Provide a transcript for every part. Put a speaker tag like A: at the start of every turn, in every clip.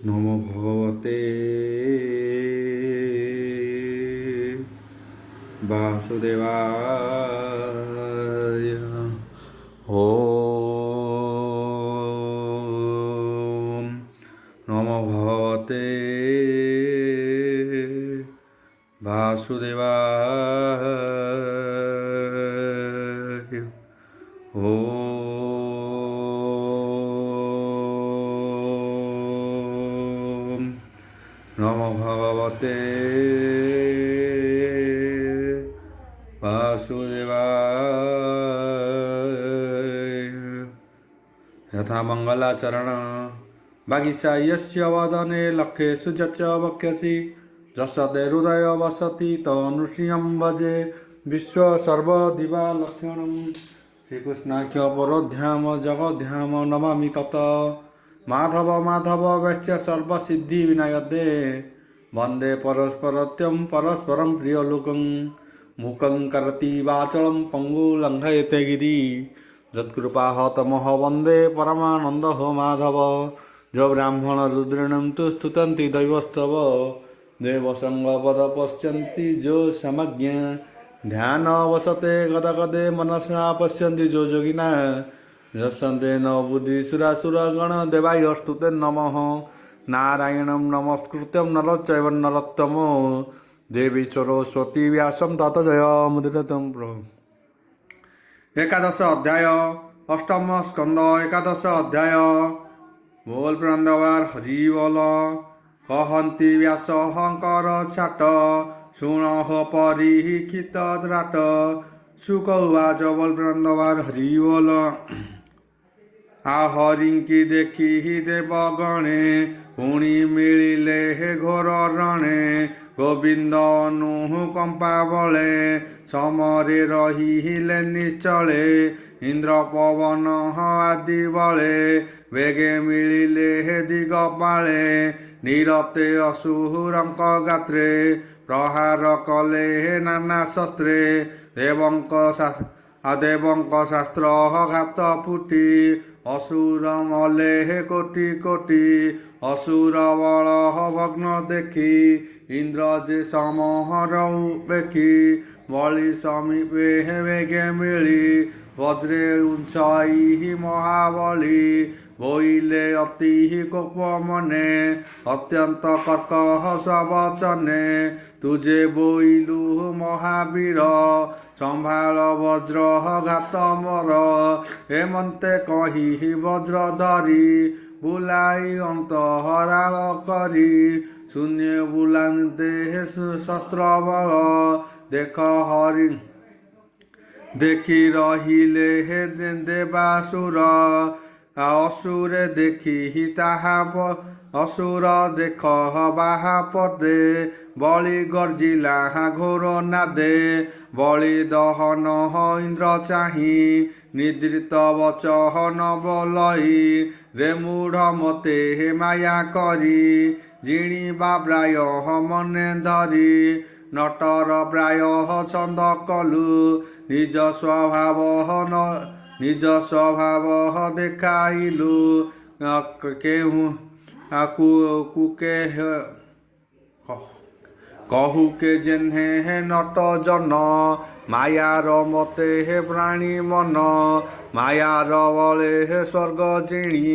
A: নমো ভগবতে বাসুদেবায়। ওম নমো ভগবতে বাসুদেবায়। ওম নমো ভগবতে वासुदेवाय। यथा मंगलाचरण बागीसा यस्य वदने लक्ष्येषु च वक्ष्यसि जसते हृदय वसति तनुष्यं भजे विश्व सर्वदिवा लक्षणं श्रीकृष्णाख्य परोध्याम जगध्याम नमामि तत् माधव माधव वैश्य सर्वसिद्धि विनायदे वंदे परस्परत्यं परस्परं प्रियलोकं मूकं करति वाचलं पंगु लंघयते गिरि यत्कृपाहतमः वंदे परमानंद हो माधव जो ब्राह्मण रुद्रणं तु स्तुतन्ति दैवस्तव देवसंगपद पश्यन्ति जो समज्ञ ध्यान वसते गदगदे मनसा पश्यन्ति जो जोगिना यस्यन्ते न बुद्धिसुरासुरगण देवाय स्तुते नमः नारायणं नमस्कृत्यं नरश्चैव नरोत्तमो देवी सरस्वती व्यासं तत जयमुदितं प्रभु। एकादश अध्याय अष्टम स्कंद एकादश अध्याय बोल प्रंदवार हरि बोल कहन्ति व्यास हंकर छाट शुण हो परीक्षित द्राट सुख उवाच बोल प्रंदवार हरि बोल आहरिंकी देखी देवगणे पुणी मिलिले हे घोर रणे गोविंद अनुकंपा बले समरे रहिले निश्चले इंद्र पवन आदि बले वेगे मिलिले हे दिगपाले निरते असुरंक गात्रे प्रहार कले हे नाना शस्त्रे देवंक शास्त्र घात फुटी असुर मले हे कोटि कोटि असुर बल भग्न देखी इंद्र जे समहर बेखी बलि समीपे हे वेगे मिली वज्रे उंचाई महाबली बोइले अति कोप मने अत्यंत कर्कह वचने तुझे बोइलु महावीर संभाल वज्र घात मोर हेमंते कही वज्र धरी बुलाई अंतहराल करी शून्य बुलाते शस्त्र बल देख हरि देखी रहिले हे देवासुर असुरे देखी ताहा असुर देख बाहा पदे बलि गर्जिला घोर नादे बलि दहन इंद्र चाही निद्रित वचन बलई रे मूढ़ मते हे माया करी जिणी बाब्राय मने धरी नटर प्राय छंद कलु निज स्वभाव देखाइलु केहू कुके कहू के जेन्हे हे नट जन मायार मते हे प्राणी मन मायार बले हे स्वर्ग जिणी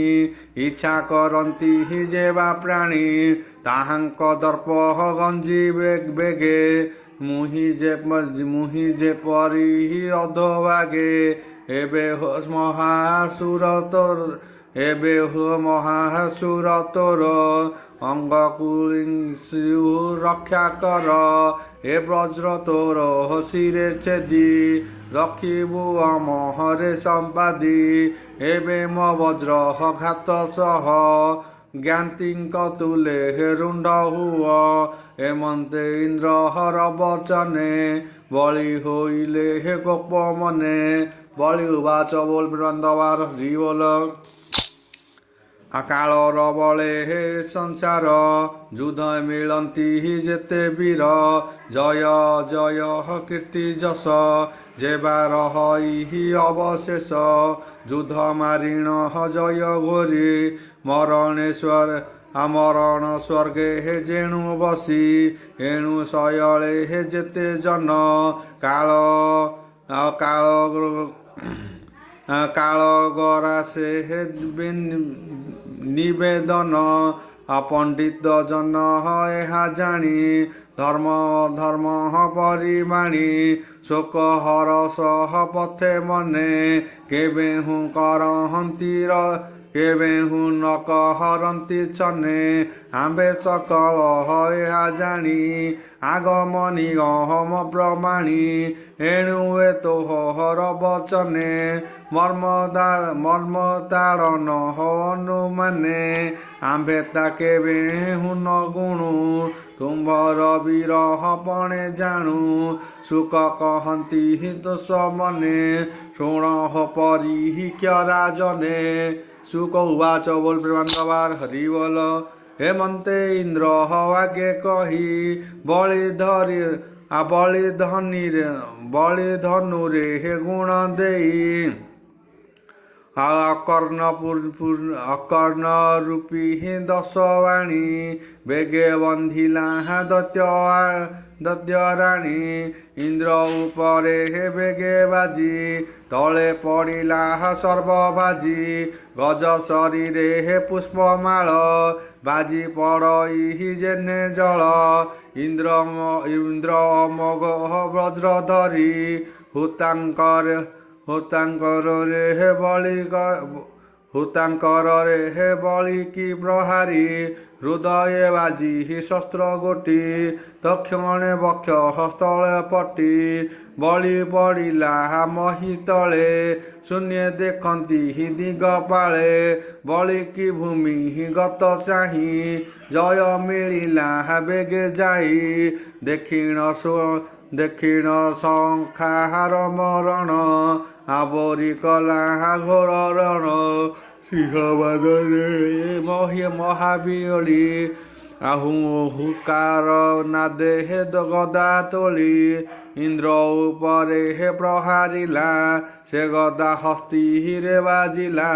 A: इच्छा करती हि जेवा प्राणी ताहांक दर्प गंजी बेगे मुहि जे परी अधोभागे एबे हो महासुर तोर अंग कुलिंसु रक्षा कर ए वज्र तोर हसिरे छेदी रखिबु अमहरे संपादी एबे म वज्र घात सह ज्ञातिंक तुले रुंड हुआ एमंते इंद्र हर वचने बलि होइले हे गोप मने बलि उवाच बोल वृंदवार हरि बोल ଆକାଳର ବଳେ ହେ ସଂସାର ଯୁଦ୍ଧ ମିଳନ୍ତି ଯେତେ ବୀର ଜୟ ଜୟ କୀର୍ତ୍ତି ଯଶ ଯେବାର ହଇ ଅବଶେଷ ଯୁଦ୍ଧ ମାରିଣ ଜୟ ଘୋରି ମରଣେଶ୍ୱର ଆମରଣ ସ୍ୱର୍ଗେ ହେ ଯେଣୁ ବସି ଏଣୁ ଶୟଳେ ହେ ଯେତେ ଜନ କାଳ କାଳ ଗରା ସେ ହେ ନିବେଦନ ପଣ୍ଡିତ ଜନ ଏହା ଜାଣି ଧର୍ମ ଧର୍ମ ପରିମାଣି ଶୋକ ହରସ ପଥେ ମନେ କେବେ ହୁଁ କରହନ୍ତିର କେବେ ହୁଁ ନ କହରନ୍ତି ଛନେ ଆମ୍ଭେ ସକଳ ଏହା ଜାଣି ଆଗମନି ଅହମ ପ୍ରମାଣୀ ଏଣୁ ଏ ତୋହର ବଚନେ ମର୍ମ ତାଡ଼ନ ଅନୁମାନେ ଆମ୍ଭେ ତା କେବେ ହୁଁ ନ ଗୁଣୁ ତୁମ୍ଭର ବିରହ ପଣେ ଜାଣୁ ସୁଖ କହନ୍ତି ଦୋଷ ମନେ ଶୁଣ ପରିକ୍ୟ ରାଜନେ ସୁକ ଉବାଚ ବୋଲ ପ୍ରେମାନନ୍ଦବାର ହରି ବୋଲ ହେମନ୍ତେ ଇନ୍ଦ୍ର ଆଗେ କହି ବଳି ଧନୁରେ ହେ ଗୁଣ ଦେଇ ଅକର୍ଣ୍ଣ ରୂପୀ ଦଶବାଣୀ ବେଗେ ବନ୍ଧିଲା ଦୈତ୍ୟ ରାଣୀ ଇନ୍ଦ୍ର ଉପରେ ହେ ବେଗେ ବାଜି ତଳେ ପଡ଼ିଲା ସର୍ବଭାଜି ଗଜ ଶରୀରେ ହେ ପୁଷ୍ପମାଳ ବାଜି ପଡ଼ଇ ଜେନେ ଜଳ ଇନ୍ଦ୍ର ଅମୋଘ ବଜ୍ର ଧରି ହୁତାଙ୍କରରେ ହେ ବଳି କି ପ୍ରହାରୀ ହୃଦୟ ବାଜି ଶସ୍ତ୍ର ଗୋଟି ଦକ୍ଷିଣେ ବକ୍ଷ ହସ୍ତଳେ ପଟି ବଳି ପଡ଼ିଲା ମହି ତଳେ ଶୂନ୍ୟ ଦେଖନ୍ତି ଦିଗପାଳେ ବଳି କି ଭୂମି ଗତ ଚାହିଁ ଜୟ ମିଳିଲା ବେଗେ ଯାଇ ଦେଖିଣ ଶଙ୍ଖାହାର ମରଣ ଆବରି କଲା ଘୋର ରଣ ସିଂହବାଦରେ ମହାବିଅଳି ହୁକାର ନାଦେ ହେ ଗଦା ତୋଳି ଇନ୍ଦ୍ର ଉପରେ ହେ ପ୍ରହାରିଲା ସେ ଗଦା ହସ୍ତିରେ ବାଜିଲା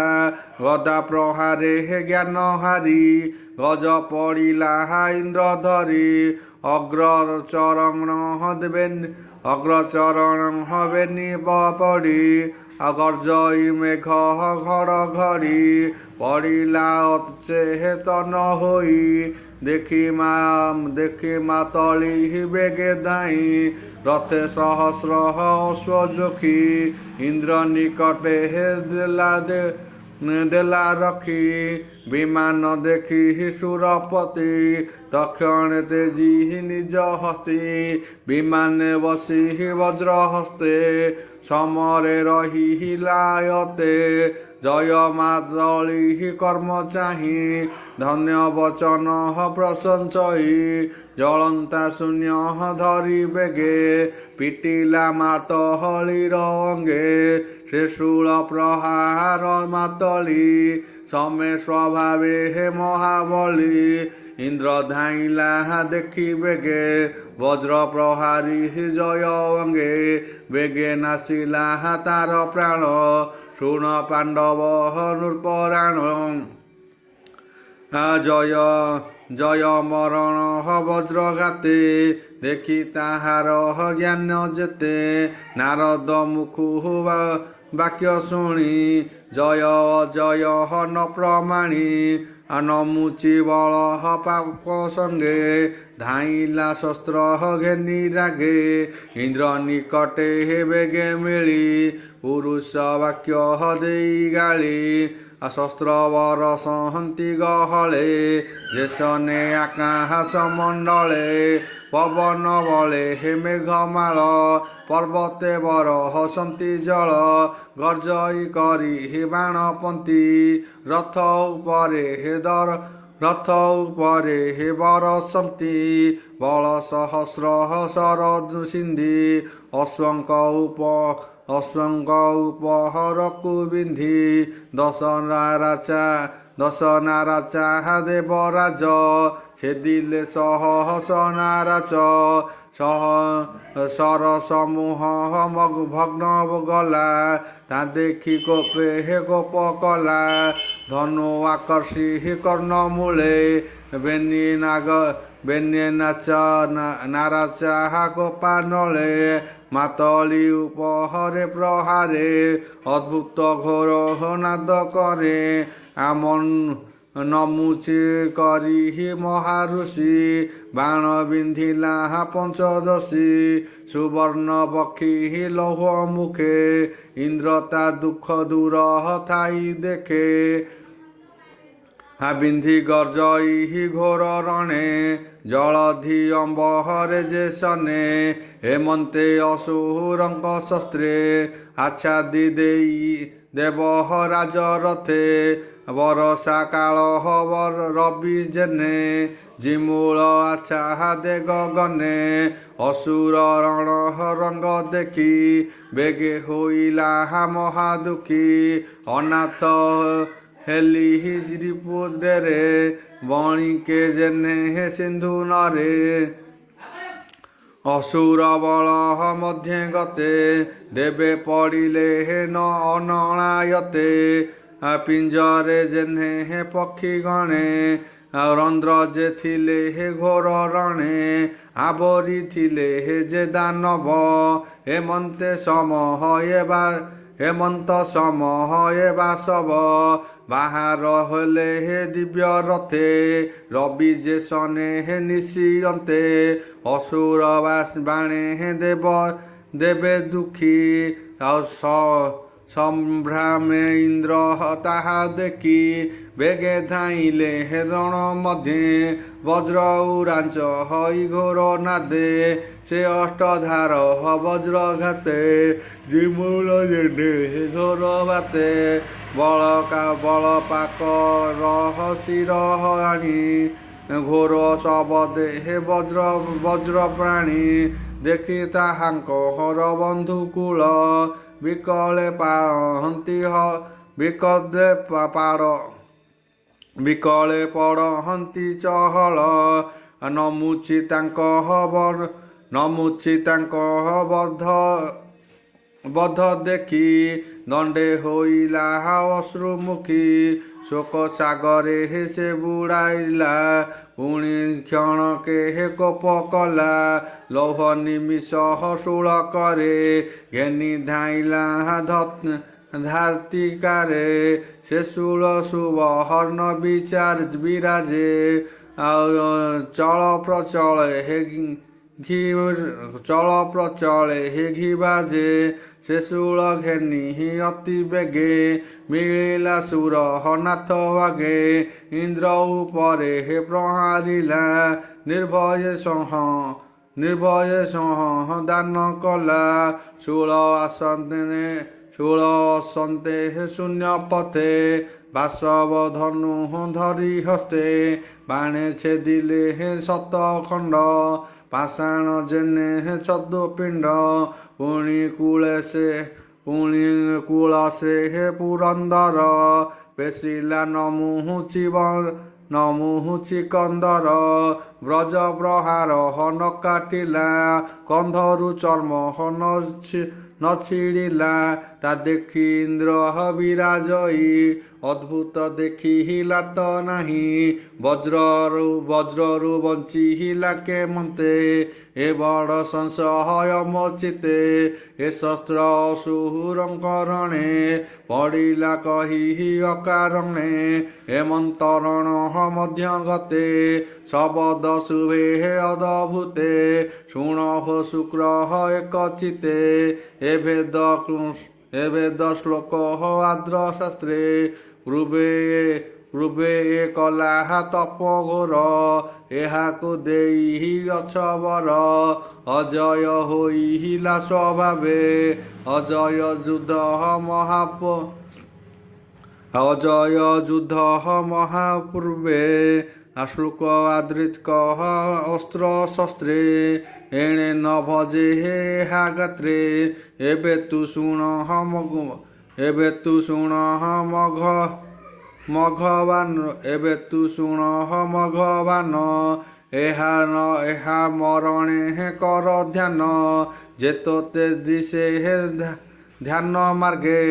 A: ଗଦା ପ୍ରହାରେ ହେ ଜ୍ଞାନ ହାରି ଗଜ ପଡ଼ିଲା ଇନ୍ଦ୍ର ଧରି ଅଗ୍ରଚରଣ ହବେନି ପଡ଼ି ଅଗର୍ଜଇ ମେଘ ଘଡ଼ଘଡ଼ି ପଡ଼ିଲା ଅଚେତନ ହୋଇ ଦେଖି ମାତଳି ବେଗେ ଧାଇଁ ରଥେ ସହସ୍ର ଅଶ୍ୱଯୋଖୀ ଇନ୍ଦ୍ର ନିକଟେ ହେ ଦେଲା ରଖି ବିମାନ ଦେଖି ସୁରପତି ତକ୍ଷଣେ ତେଜି ନିଜ ହସ୍ତି ବିମାନେ ବସି ବଜ୍ର ହସ୍ତେ ସମରେ ରହିଲାୟତେ ଜୟ ମାଦଳି କର୍ମ ଚାହିଁ ଧନ୍ୟ ବଚନ ପ୍ରଶଂସଇ ଜଳନ୍ତା ଶୂନ୍ୟ ଧରି ବେଗେ ପିଟିଲା ମାତଳିର ଅଙ୍ଗେ ତ୍ରିଶୂଳ ପ୍ରହାର ମାତଳି ସମେ ସ୍ୱଭାବେ ହେ ମହାବଳୀ ଇନ୍ଦ୍ର ଧାଇଁଲା ଦେଖି ବେଗେ ବଜ୍ର ପ୍ରହାରୀ ଜୟ ଅଙ୍ଗେ ବେଗେ ନାସିଲା ତାର ପ୍ରାଣ ଶୁଣ ପାଣ୍ଡବ ନୃପରାଣ ଜୟ ମରଣ ବଜ୍ରଘାତେ ଦେଖି ତାହାର ଜ୍ଞାନ ଯେତେ ନାରଦ ମୁଖୁ ବାକ୍ୟ ଶୁଣି ଜୟ ଜୟ ନ ପ୍ରମାଣୀ ନମୁଚି ବଳ ପାପ ସଙ୍ଗେ ଧାଇଁଲା ଶସ୍ତ୍ର ଘେନି ରାଗେ ଇନ୍ଦ୍ର ନିକଟେ ବେଗେ ମିଳି ପୁରୁଷ ବାକ୍ୟ ଦେଇ ଗାଳି ଶସ୍ତ୍ର ବରସନ୍ତି ଗହଳେ ଯେସନେ ଆକାଶ ମଣ୍ଡଳେ ପବନ ବଳେ ହେ ମେଘମାଳ ପର୍ବତେ ବରସନ୍ତି ଜଳ ଗର୍ଜଇ କରି ହେ ବାଣପନ୍ତି ରଥ ଉପରେ ହେ ବରସନ୍ତି ବଳ ସହସ୍ର ଶରଦ ସିନ୍ଧି ଅଶ୍ୱଙ୍କ ଉପହରକୁ ବିନ୍ଧି ଦଶ ନାରାଚା ଦେବରାଜ ଛେଦିଲେ ସହସ ନାରାଚ ସର ସମୂହ ଭଗ୍ନ ଗଲା ତା ଦେଖି କୋପେ କୋପ କଲା ଧନୁ ଆକର୍ଷି କର୍ଣ୍ଣ ମୂଳେ ବେନି ନାଚ ନାରାଚା କୋପା ନଳେ ମାତଳି ଉପହରେ ପ୍ରହାରେ ଅଦ୍ଭୁତ ଘୋର ନାଦ କରେ ଆମନ ନମୁଚି କରି ମହାରୁଷି ବାଣ ବିନ୍ଧିଲା ପଞ୍ଚଦଶୀ ସୁବର୍ଣ୍ଣ ପକ୍ଷୀ ଲୌହ ମୁଖେ ଇନ୍ଦ୍ର ତା ଦୁଃଖ ଦୂର ଥାଇ ଦେଖେ ବିନ୍ଧି ଗର୍ଜଇ ଘୋର ରଣେ ଜଳଧି ଅମ୍ବହରେ ଯେ ସନେ ହେମନ୍ତେ ଅସୁରଙ୍କ ଶସ୍ତ୍ରେ ଆଚ୍ଛାଦି ଦେଇ ଦେବ ରାଜରଥେ ବରଷା କାଳ ହବର ରବି ଜେନେ ଜିମୂଳ ଆଚ୍ଛା ଦେ ଗଗନେ ଅସୁର ରଣ ରଙ୍ଗ ଦେଖି ବେଗେ ହୋଇଲା ମହାଦୁଃଖୀ ଅନାଥ ହେଲି ରିପୁଦରେ ବଣିକେ ଜେନେ ସିନ୍ଧୁ ନରେ ଅସୁର ବଳ ମଧ୍ୟେ ଗତେ ଦେବେ ପଡ଼ିଲେ ନ ଅନଣାୟତେ ପିଞ୍ଜରେ ଜେନେ ପକ୍ଷୀ ଗଣେ ରନ୍ଧ୍ର ଯେ ଥିଲେ ଘୋର ରଣେ ଆବରି ଥିଲେ ଯେ ଦାନବ ହେମନ୍ତେ ସମହଏ ବାସବ ବାହାର ହେଲେ ଦିବ୍ୟ ରଥେ ରବି ଯେ ସନେ ନିଶିଅନ୍ତେ ଅସୁର ବାଣେ ଦେବେ ଦୁଃଖୀ ଆଉ ସମ୍ଭ୍ରାମେ ଇନ୍ଦ୍ର ତାହା ଦେଖି ବେଗେ ଧାଇଁଲେ ରଣ ମଧ୍ୟେ ବଜ୍ର ଉରାଞ୍ଚ ହଇ ଘୋର ନାଦେ ସେ ଅଷ୍ଟଧାର ବଜ୍ର ଘାତେ ଜିମୂଳ ଜେନେ ଘୋର ବାତେ ବଳ ପାକ ରହସିର ଆଣି ଘୋର ଶବଦେ ବଜ୍ର ପ୍ରାଣୀ ଦେଖି ତାହାଙ୍କ ହର ବନ୍ଧୁ କୂଳ ବିକଳେ ପାହନ୍ତି ବିକଳେ ପଡ଼ହନ୍ତି ଚହଳ ନମୁଚି ତାଙ୍କ ବଧ ଦେଖି ଦଣ୍ଡେ ହୋଇଲା ଅଶ୍ରୁମୁଖୀ ଶୋକ ସାଗରେ ସେ ବୁଡ଼ାଇଲା ପୁଣି କ୍ଷଣକେ କୋପ କଲା ଲୌହ ନିମିଷ ଶୂଳ କରେ ଘେନି ଧାଇଲା ଧାତିକାରେ ସେ ଶୂଳ ସୁବର୍ଣ୍ଣ ବିରାଜେ ଚଳ ପ୍ରଚଳେ ଘି ବାଜେ ସେ ଶୂଳ ଘେନି ଅତି ବେଗେ ମିଳିଲା ସୁର ନାଥ ଆଗେ ଇନ୍ଦ୍ର ଉପରେ ପ୍ରହାରିଲା ନିର୍ଭୟ ସହ ଦାନ କଲା ଶୂଳ ଅସନ୍ତେ ଶୂନ୍ୟ ପଥେ ବାସବ ଧନୁ ଧରି ହସ୍ତେ ବାଣେ ଛେଦିଲେ ଶତ ଖଣ୍ଡ ପାଷାଣ ଜେନେ ଚତୁପିଣ୍ଡ ପୁଣି କୂଳ ସେ ପୁରନ୍ଦର ପେଶିଲା ନମୁହୁଚି କନ୍ଦର ବ୍ରଜ ପ୍ରହାର ନ କାଟିଲା କନ୍ଧରୁ ଚର୍ମ ନ ଛିଡ଼ିଲା ତା ଦେଖି ଇନ୍ଦ୍ର ବିରାଜଇ ଅଦ୍ଭୁତ ଦେଖିଲା ତ ନାହିଁ ବଜ୍ରରୁ ବଞ୍ଚିଲା କେମନ୍ତେ ଏ ବଡ଼ ସଂଶୟ ମୋ ଚିତେ ଏ ଶସ୍ତ୍ର ଅସୁରଙ୍କ ରଣେ ପଡ଼ିଲା କହି ଅକାରଣେ ହେମନ୍ତରଣ ମଧ୍ୟ ଗତେ ଶବଦ ଶୁଭେ ଅଦଭୁତେ ଶୁଣ ହୋ ଶୁକ୍ର ଏକ ଚିତେ ଏ ବେଦ ଶ୍ଲୋକ ଆଦ୍ର ଶାସ୍ତ୍ରେ ପୂର୍ବେ କଲା ତପ ଘୋର ଏହାକୁ ଦେଇ ଅଛବର ଅଜୟ ହୋଇଲା ସ୍ୱଭାବେ ଅଜୟ ଯୁଦ୍ଧ ମହାପୂର୍ବେ ଆଶ୍ଳୁକ ଆଦୃତ ଅସ୍ତ୍ର ଶସ୍ତ୍ରେ ଏଣେ ନ ଭଜେ ଏହା ଗାତ୍ରେ ଏବେ ତୁ ଶୁଣ ମଘ ମଘବାନ ଏବେ ତୁ ଶୁଣ ମଘବାନ ଏହା ମରଣେ କର ଧ୍ୟାନ ଯେତୋତେ ଦିଶେ ଧ୍ୟାନ ମାର୍ଗେ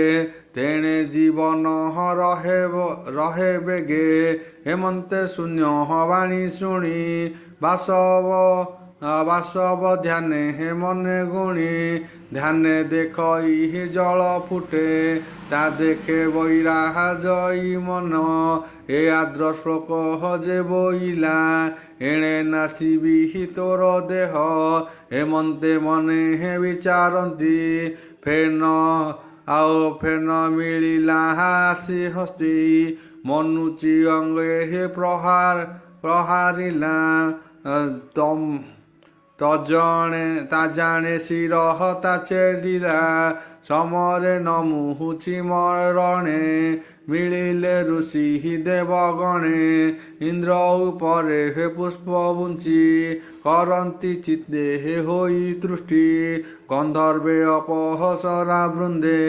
A: ତେଣେ ଜୀବନ ରହେ ବେଗେ ହେମନ୍ତେ ଶୂନ୍ୟ ବାଣୀ ଶୁଣି ବାସବ ଧ୍ୟାନେ ହେ ମନେ ଗୁଣି ଧ୍ୟାନେ ଦେଖ ଇହି ଜଳ ଫୁଟେ ତା ଦେଖେ ବୈରାଜଇ ମନ ଏ ଆଦ୍ର ଶ୍ଲୋକ ଯେ ବୋଇଲା ଏଣେ ନାସିବି ତୋର ଦେହ ହେମନ୍ତେ ମନେ ହେ ବିଚାରନ୍ତି ଫେନ ମିଳିଲା ଆସି ହସ୍ତି ମନୁଚି ଅଙ୍ଗେ ହେ ପ୍ରହାରିଲା ତା ଜାଣେ ଶିରହ ତା ଚେଡ଼ିଲା ସମରେ ନମୁହୁଛି ମରଣେ ମିଳିଲେ ଋଷି ଦେବଗଣେ ଇନ୍ଦ୍ର ଉପରେ ହେ ପୁଷ୍ପ ବୁଞ୍ଚି କରନ୍ତି ଚିତ୍ତେ ହୋଇ ତୃଷ୍ଟି ଗନ୍ଧର୍ବେ ଅପହସରା ବୃନ୍ଦେ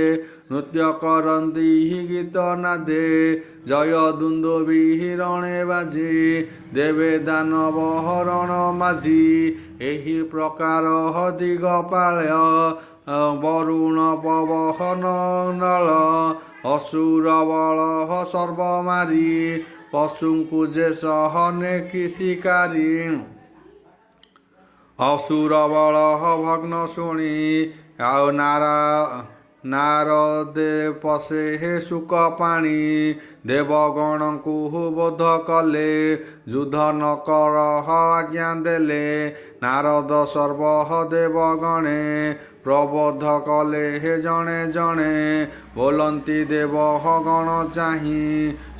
A: ନୃତ୍ୟ କରନ୍ତି ଗୀତ ନାଦେ ଜୟ ଦୁନ୍ଦୁବି ରଣେ ବାଜି ଦେବେ ଦାନବ ହରଣ ମାଝି ଏହି ପ୍ରକାର ଦିଗପାଳ ବରୁଣ ପବନ ନଳ ଅସୁର ବଳ ସର୍ବମାରି ପଶୁଙ୍କୁ ଯେ ସହନେ କି ଶିକାରୀ ଅସୁର ବଳ ଭଗ୍ନ ଶୁଣି ଆଉ ନାରଦେ ପଶେ ହେ ଶୁକ ପାଣି ଦେବଗଣଙ୍କୁ ବୋଧ କଲେ ଯୁଦ୍ଧ ନ କର ଆଜ୍ଞା ଦେଲେ ନାରଦ ସର୍ବ ଦେବଗଣେ ପ୍ରବୋଧ କଲେ ହେ ଜଣେ ଜଣେ ବୋଲନ୍ତି ଦେବ ଗଣ ଚାହିଁ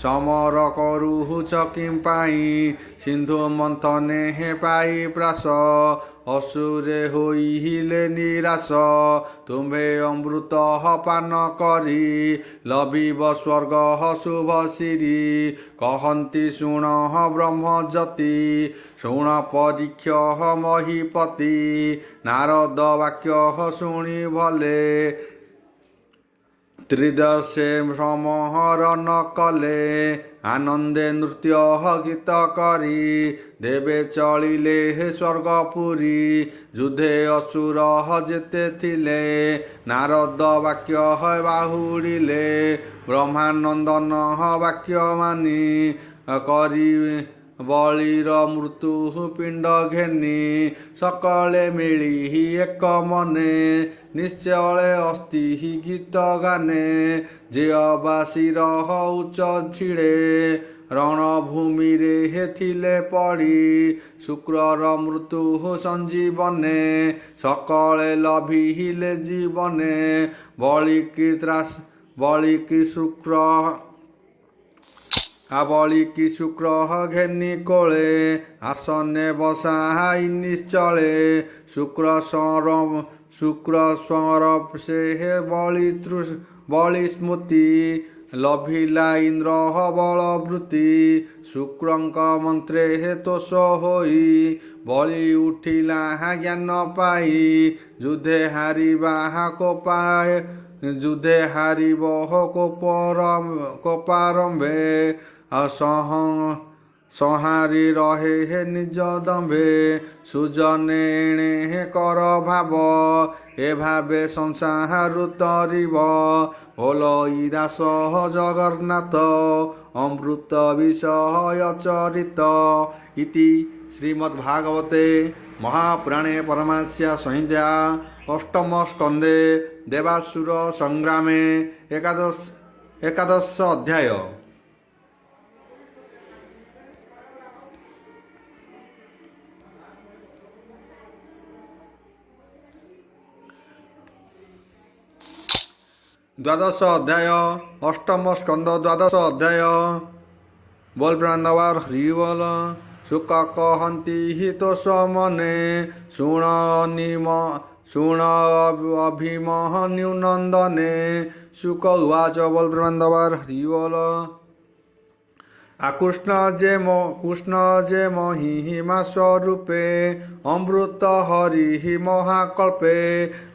A: ସମର କରୁଛ କିମ୍ ପାଇଁ ସିନ୍ଧୁ ମନ୍ଥନେ ହେ ପାଇ ପ୍ରାସ ଅସୁରେ ହୋଇଲେ ନିରାଶ ତୁମ୍ଭେ ଅମୃତ ପାନ କରି ଲଭିବ ସ୍ୱର୍ଗ ଶୁଭ ସିରି କହନ୍ତି ଶୁଣ ବ୍ରହ୍ମଜ୍ୟୋତି ଶୁଣ ପରୀକ୍ଷ ମହୀପତି ନାରଦ ବାକ୍ୟ ଶୁଣି ଭଲେ ତ୍ରିଦଶେ ସମହରଣ କଲେ ଆନନ୍ଦେ ନୃତ୍ୟ ଗୀତ କରି ଦେବେ ଚଳିଲେ ସ୍ୱର୍ଗପୁରୀ ଯୁଦ୍ଧେ ଅସୁର ଯେତେ ଥିଲେ ନାରଦ ବାକ୍ୟ ବାହୁଡ଼ିଲେ ବ୍ରହ୍ମାନନ୍ଦନ ବାକ୍ୟ ମାନି କରି ବଳିର ମୃତ୍ୟୁ ପିଣ୍ଡ ଘେନି ସକଳେ ମିଳି ଏକ ମନେ ନିଶ୍ଚଳେ ଅସ୍ତି ଗୀତ ଗାନେ ଯେ ଅବାସିର ଉଚ୍ଚ ଛିଡ଼େ ରଣଭୂମିରେ ଥିଲେ ପଡ଼ି ଶୁକ୍ରର ମୃତ୍ୟୁ ସଞ୍ଜୀବନେ ସକଳେ ଲଭିଲେ ଜୀବନେ ବଳିକି ଶୁକ୍ର ଘେନି କୋଳେ ଆସନେ ବସାଇ ନିଶ୍ଚଳେ ଶୁକ୍ର ସ୍ୱର ସେ ବଳି ସ୍ମୃତି ଲଭିଲା ଇନ୍ଦ୍ର ବଳବୃତ୍ତି ଶୁକ୍ରଙ୍କ ମନ୍ତ୍ରେ ତୋଷ ହୋଇ ବଳି ଉଠିଲା ଜ୍ଞାନ ପାଇ ଯୁଦ୍ଧେ ହାରିବ କୋପାରମ୍ଭେ ସଂହାରି ରହେ ନିଜ ଦମ୍ଭେ ସୁଜନେ ଏଣେ କର ଭାବ ଏ ଭାବେ ସଂସାରୁ ତରିବ ବୋଲ ଇ ଦାସ ଜଗନ୍ନାଥ ଅମୃତ ବିଷୟ ଚରିତ ଇତି ଶ୍ରୀମଦ୍ଭାଗବତେ ମହାପୁରାଣେ ପରମାଂସ୍ୟା ସଂହିତା ଅଷ୍ଟମ ସ୍କନ୍ଧେ ଦେବାସୁର ସଂଗ୍ରାମେ ଏକାଦଶ ଅଧ୍ୟାୟ। द्वादश अध्याय अष्टम स्कंद द्वादश अध्याय बोल ब्रह्मवार हरि बोल सुख कहती हितोष मने शुण अभिमन्यु नंदने सुख उवाच बोल ब्रह्मवार हरि बोल কৃষ্ণ যে মহিমা স্বরূপে অমৃত হরি মহাকল্পে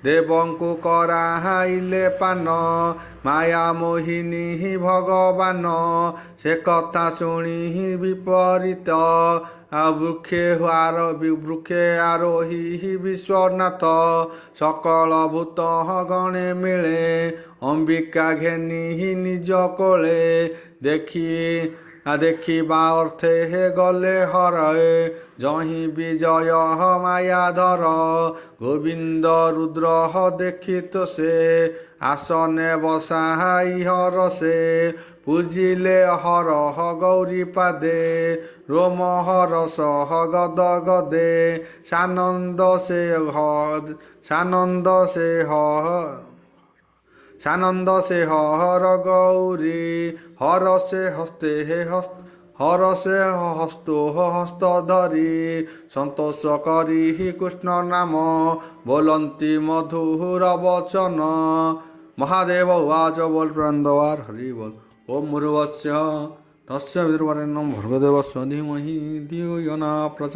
A: দেবଙ୍କୁ କରାଇଲେ ପାନ ମାୟା ମୋହିନୀ ଭଗବାନ ସେ କଥା ଶୁଣି ବିପରୀତ ବୃକ୍ଷେ ଆରୋହୀ ବିଶ୍ୱନାଥ ସକଳ ଭୂତ ଗଣେ ମିଳେ ଅମ୍ବିକା ଘେନି ନିଜ କୋଳେ ଦେଖିବା ଅର୍ଥେ ଗଲେ ହରେ ଯହିଁ ବିଜୟ ମାୟାଧର ଗୋବିନ୍ଦ ରୁଦ୍ର ଦେଖିତ ସେ ଆସନେ ବସାଇ ହର ସେ ପୂଜିଲେ ହର ଗୌରୀ ପାଦେ ରୋମ ହର ସହ ଗଦ ଗଦେ ସାନନ୍ଦ ସେ ହର ଗୌରୀ ହର ସେ ହସ୍ତ ଧରି ସନ୍ତୋଷ କରି କୃଷ୍ଣ ନାମ ବୋଲନ୍ତି ମଧୁର ବଚନ ମହାଦେବ ଉବାଚ ବୋଲ ପ୍ରାଣଦବାର ହରି ବୋଲ ଓಂ ଭୂର୍ଭୁବଃ ସ୍ୱଃ ତସ୍ୟ ବିତୁର୍ବରେଣ୍ୟଂ ଭର୍ଗୋ ଦେବସ୍ୟ ଧୀମହି ଧିୟୋ ୟୋ ନଃ ପ୍ରଚୋଦୟାତ୍।